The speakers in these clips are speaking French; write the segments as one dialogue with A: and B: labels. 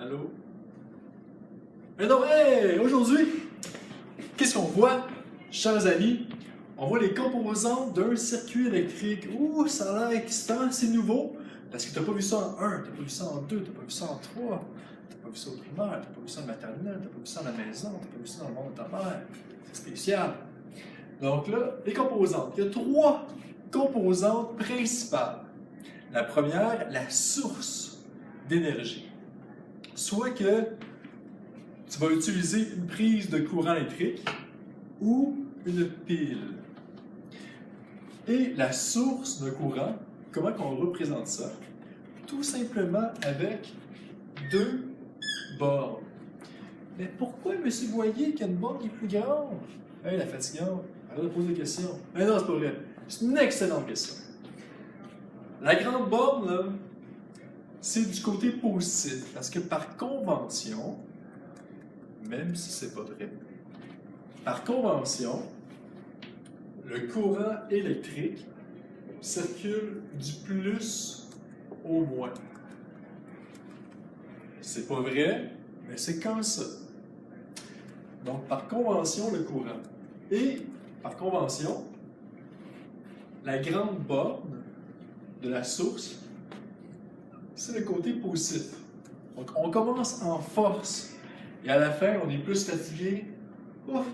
A: Allô? Mais non, hey! Aujourd'hui, qu'est-ce qu'on voit, chers amis? On voit les composantes d'un circuit électrique. Ouh, ça a l'air excitant, c'est nouveau. Parce que tu n'as pas vu ça en 1, tu n'as pas vu ça en 2, tu n'as pas vu ça en 3, tu n'as pas vu ça au primaire, tu n'as pas vu ça en maternelle, tu n'as pas vu ça à la maison, tu n'as pas vu ça dans le monde de ta mère. C'est spécial. Donc là, les composantes. Il y a 3 composantes principales. La première, la source d'énergie. Soit que tu vas utiliser une prise de courant électrique ou une pile. Et la source de courant, comment on représente ça? Tout simplement avec 2 bornes. Mais pourquoi M. Boyer qui a une borne qui est plus grande? Hey, la fatigante, arrête de poser des questions. Mais non, c'est pas vrai. C'est une excellente question. La grande borne, là, c'est du côté positif. Parce que par convention, même si c'est pas vrai, par convention, le courant électrique circule du plus au moins. C'est pas vrai, mais c'est comme ça. Donc, par convention, le courant. Et, par convention, la grande borne de la source, c'est le côté positif. Donc, on commence en force. Et à la fin, on est plus fatigué. Ouf!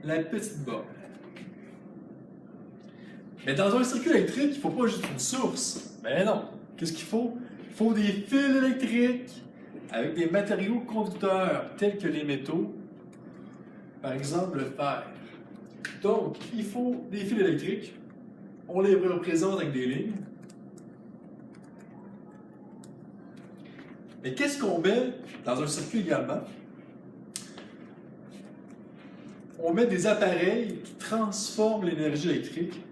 A: La petite borne. Mais dans un circuit électrique, il ne faut pas juste une source. Ben non. Qu'est-ce qu'il faut? Il faut des fils électriques avec des matériaux conducteurs tels que les métaux. Par exemple, le fer. Donc, il faut des fils électriques. On les représente avec des lignes. Mais qu'est-ce qu'on met dans un circuit également? On met des appareils qui transforment l'énergie électrique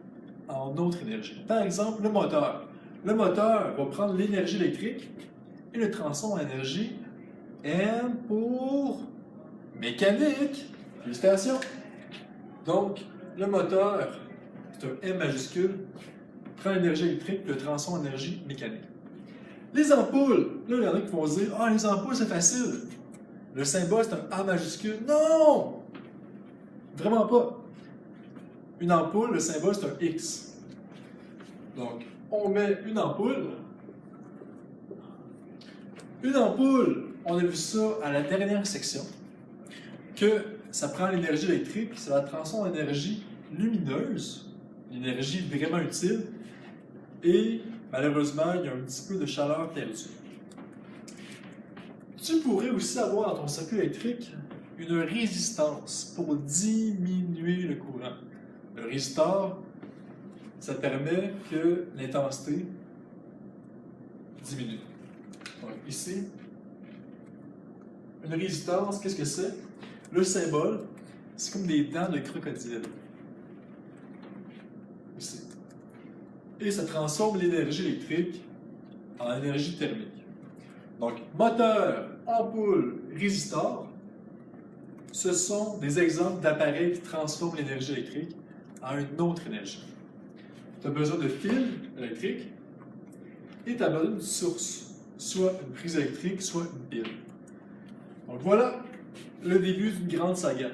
A: en autre énergie. Par exemple, le moteur. Le moteur va prendre l'énergie électrique et le transforme en énergie M pour mécanique. Félicitations! Donc, le moteur, c'est un M majuscule, prend l'énergie électrique et le transforme en énergie mécanique. Les ampoules, là, il y en a qui vont se dire « Ah, les ampoules, c'est facile. Le symbole, c'est un A majuscule. » Non! Vraiment pas. Une ampoule, le symbole, c'est un X. Donc, on met une ampoule. Une ampoule, on a vu ça à la dernière section, que ça prend l'énergie électrique, ça la transforme en énergie lumineuse, une énergie vraiment utile, et malheureusement, il y a un petit peu de chaleur perdue. Tu pourrais aussi avoir dans ton circuit électrique une résistance pour diminuer le courant. Le résistor, ça permet que l'intensité diminue. Donc ici, une résistance, qu'est-ce que c'est? Le symbole, c'est comme des dents de crocodile. Ici. Et ça transforme l'énergie électrique en énergie thermique. Donc, moteur, ampoule, résistor, ce sont des exemples d'appareils qui transforment l'énergie électrique en une autre énergie. Tu as besoin de fils électriques et tu as besoin d'une source, soit une prise électrique, soit une pile. Donc voilà le début d'une grande saga.